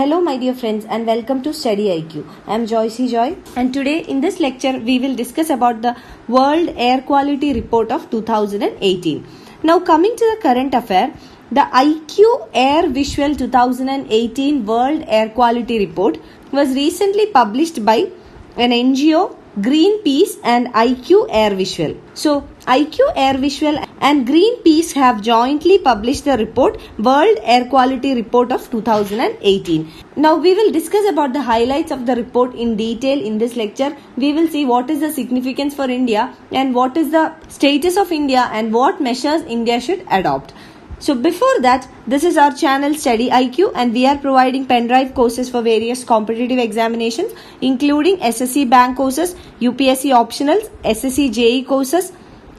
Hello my dear friends and welcome to StudyIQ. I am Joy and today in this lecture we will discuss about the World Air Quality Report of 2018. Now coming to the current affair, the IQ Air Visual 2018 World Air Quality Report was recently published by an NGO, Greenpeace and IQ Air Visual. So IQ Air Visual and Greenpeace have jointly published the report World Air Quality Report of 2018. Now we will discuss about the highlights of the report in detail in this lecture. We will see what is the significance for India and what is the status of India and what measures India should adopt. So before that, this is our channel StudyIQ and we are providing pen drive courses for various competitive examinations including SSC bank courses, UPSC optionals, SSC JE courses,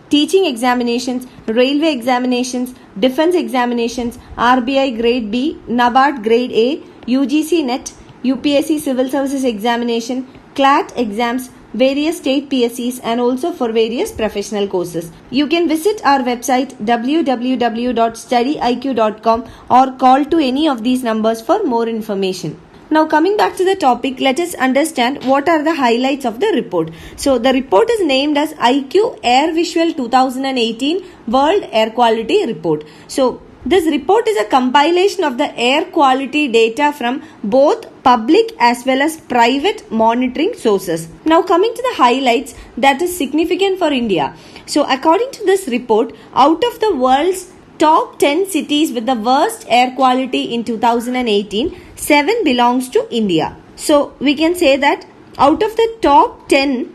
teaching examinations, railway examinations, defense examinations, RBI grade B, NABARD grade A, UGC NET, UPSC Civil Services Examination, CLAT exams, various state PSCs and also for various professional courses. You can visit our website www.studyiq.com or call to any of these numbers for more information. Now coming back to the topic, let us understand what are the highlights of the report. So the report is named as IQ Air Visual 2018 World Air Quality Report. So this report is a compilation of the air quality data from both public as well as private monitoring sources. Now coming to the highlights that is significant for India. So according to this report, out of the world's top 10 cities with the worst air quality in 2018, 7 belongs to India. So we can say that out of the top 10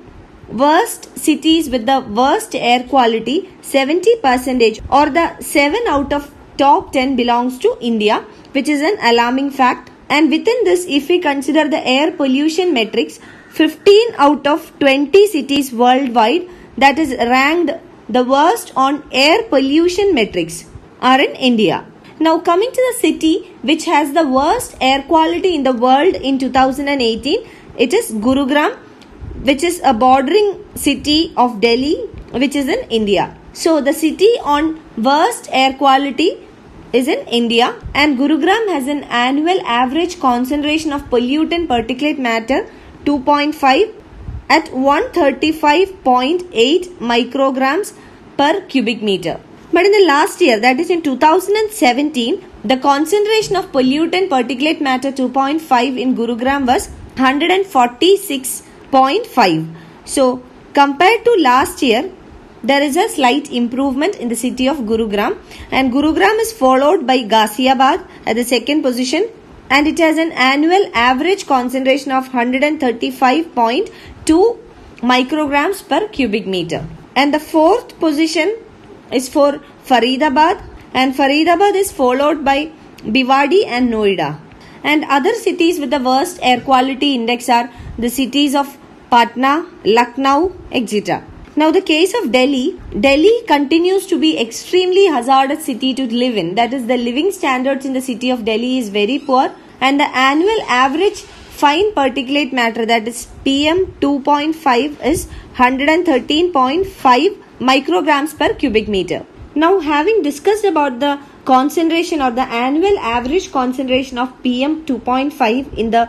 worst cities with the worst air quality, 70% or the 7 out of top 10 belongs to India, which is an alarming fact. And within this, if we consider the air pollution metrics, 15 out of 20 cities worldwide that is ranked the worst on air pollution metrics are in India. Now coming to the city which has the worst air quality in the world in 2018, it is Gurugram, which is a bordering city of Delhi, which is in India. So the city on worst air quality is in India, and Gurugram has an annual average concentration of pollutant particulate matter 2.5 at 135.8 micrograms per cubic meter. But in the last year, that is in 2017, the concentration of pollutant particulate matter 2.5 in Gurugram was 146.5. So compared to last year, there is a slight improvement in the city of Gurugram, and Gurugram is followed by Ghaziabad at the second position, and it has an annual average concentration of 135.2 micrograms per cubic meter. And the fourth position is for Faridabad, and Faridabad is followed by Bhiwadi and Noida. And other cities with the worst air quality index are the cities of Patna, Lucknow, etc. Now the case of Delhi continues to be extremely hazardous city to live in. That is, the living standards in the city of Delhi is very poor, and the annual average fine particulate matter, that is PM 2.5, is 113.5 micrograms per cubic meter. Now having discussed about the concentration or the annual average concentration of PM 2.5 in the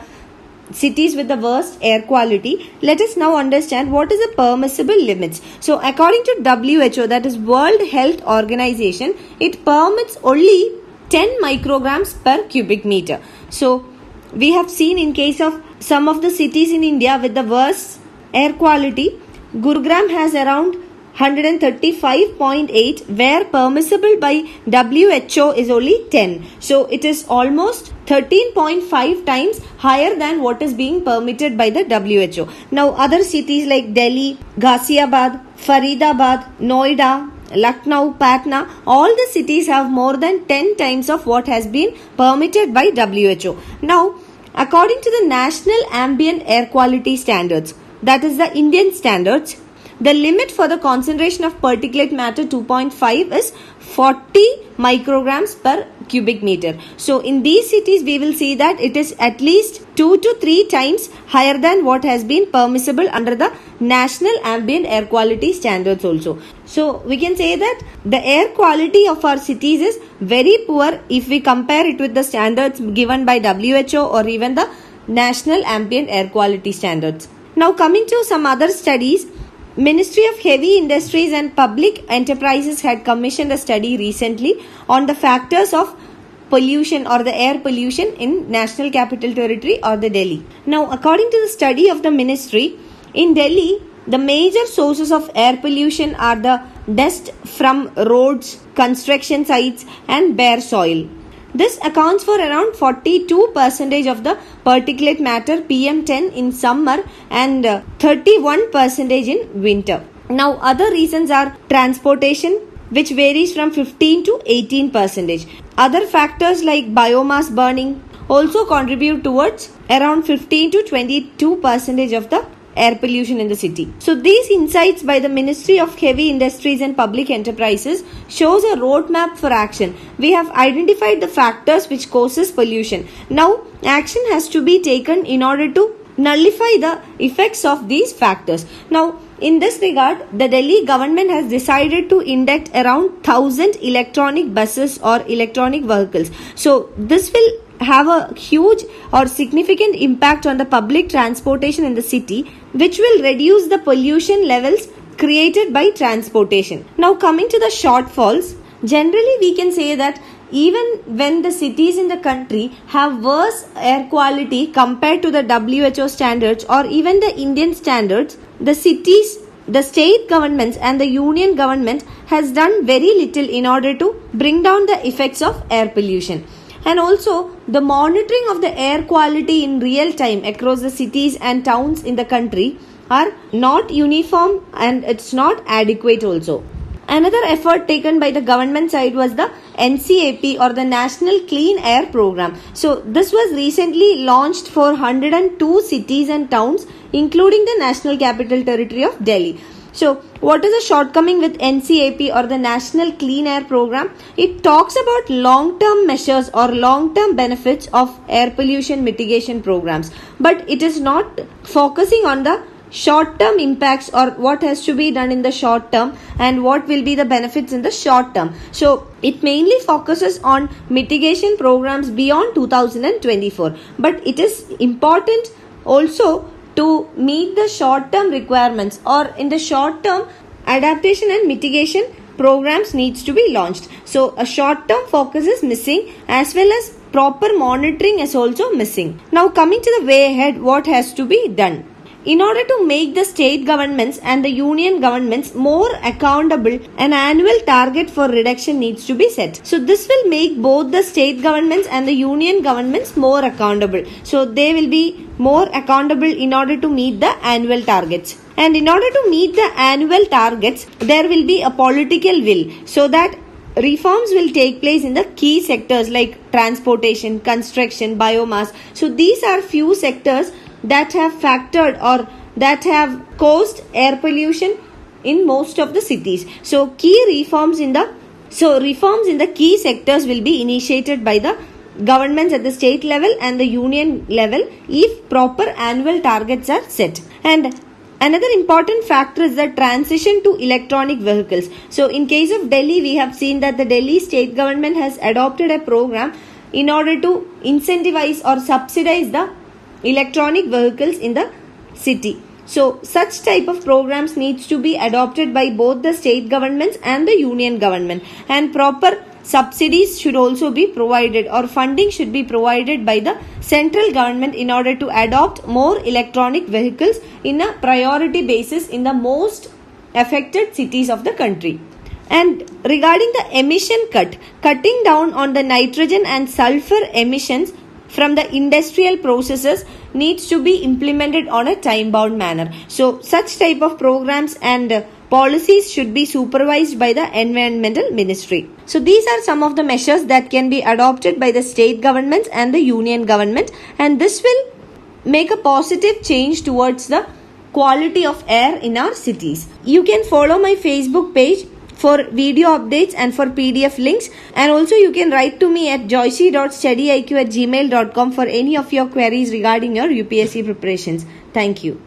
cities with the worst air quality, let us now understand what is the permissible limits. So according to WHO, that is World Health Organization, it permits only 10 micrograms per cubic meter. So we have seen in case of some of the cities in India with the worst air quality, Gurugram has around 135.8, where permissible by WHO is only 10. So it is almost 13.5 times higher than what is being permitted by the WHO. Now other cities like Delhi, Ghaziabad, Faridabad, Noida, Lucknow, Patna, all the cities have more than 10 times of what has been permitted by WHO. Now according to the National Ambient Air Quality Standards, that is the Indian standards, the limit for the concentration of particulate matter 2.5 is 40 micrograms per cubic meter. So in these cities we will see that it is at least 2 to 3 times higher than what has been permissible under the national ambient air quality standards also. So we can say that the air quality of our cities is very poor if we compare it with the standards given by WHO or even the national ambient air quality standards. Now coming to some other studies, Ministry of Heavy Industries and Public Enterprises had commissioned a study recently on the factors of pollution or the air pollution in National Capital Territory or the Delhi. Now according to the study of the ministry, in Delhi the major sources of air pollution are the dust from roads, construction sites and bare soil. This accounts for around 42% of the particulate matter PM10 in summer and 31% in winter. Now other reasons are transportation, which varies from 15 to 18%. Other factors like biomass burning also contribute towards around 15 to 22% of the air pollution in the city. So these insights by the Ministry of Heavy Industries and Public Enterprises shows a roadmap for action. We have identified the factors which causes pollution. Now action has to be taken in order to nullify the effects of these factors. Now in this regard, the Delhi government has decided to induct around 1,000 electronic buses or electronic vehicles. So this will have a huge or significant impact on the public transportation in the city, which will reduce the pollution levels created by transportation. Now coming to the shortfalls, generally we can say that even when the cities in the country have worse air quality compared to the WHO standards or even the Indian standards, the cities, the state governments and the union government has done very little in order to bring down the effects of air pollution. And also the monitoring of the air quality in real time across the cities and towns in the country are not uniform and it's not adequate also. Another effort taken by the government side was the NCERT or the National Clean Air Program. So this was recently launched for 102 cities and towns including the National Capital Territory of Delhi. So what is the shortcoming with NCERT or the National Clean Air Program? It talks about long-term measures or long-term benefits of air pollution mitigation programs, but it is not focusing on the short-term impacts or what has to be done in the short term and what will be the benefits in the short term. So it mainly focuses on mitigation programs beyond 2024, but it is important also to meet the short-term requirements, or in the short term adaptation and mitigation programs needs to be launched. So a short-term focus is missing as well as proper monitoring is also missing. Now coming to the way ahead, what has to be done? In order to make the state governments and the union governments more accountable, an annual target for reduction needs to be set. So this will make both the state governments and the union governments more accountable. So they will be more accountable in order to meet the annual targets. And in order to meet the annual targets, there will be a political will so that reforms will take place in the key sectors like transportation, construction, biomass. So these are few sectors that have factored or that have caused air pollution in most of the cities. So reforms in the key sectors will be initiated by the governments at the state level and the union level if proper annual targets are set. And another important factor is the transition to electronic vehicles. So in case of Delhi, we have seen that the Delhi state government has adopted a program in order to incentivize or subsidize the electronic vehicles in the city. So such type of programs needs to be adopted by both the state governments and the union government, and proper subsidies should also be provided or funding should be provided by the central government in order to adopt more electronic vehicles in a priority basis in the most affected cities of the country. And regarding the emission cutting down on the nitrogen and sulfur emissions from the industrial processes needs to be implemented on a time-bound manner. So such type of programs and policies should be supervised by the environmental ministry. So these are some of the measures that can be adopted by the state governments and the union government, and this will make a positive change towards the quality of air in our cities. You can follow my Facebook page for video updates and for PDF links, and also you can write to me at joyce.studyiq@gmail.com for any of your queries regarding your UPSC preparations. Thank you.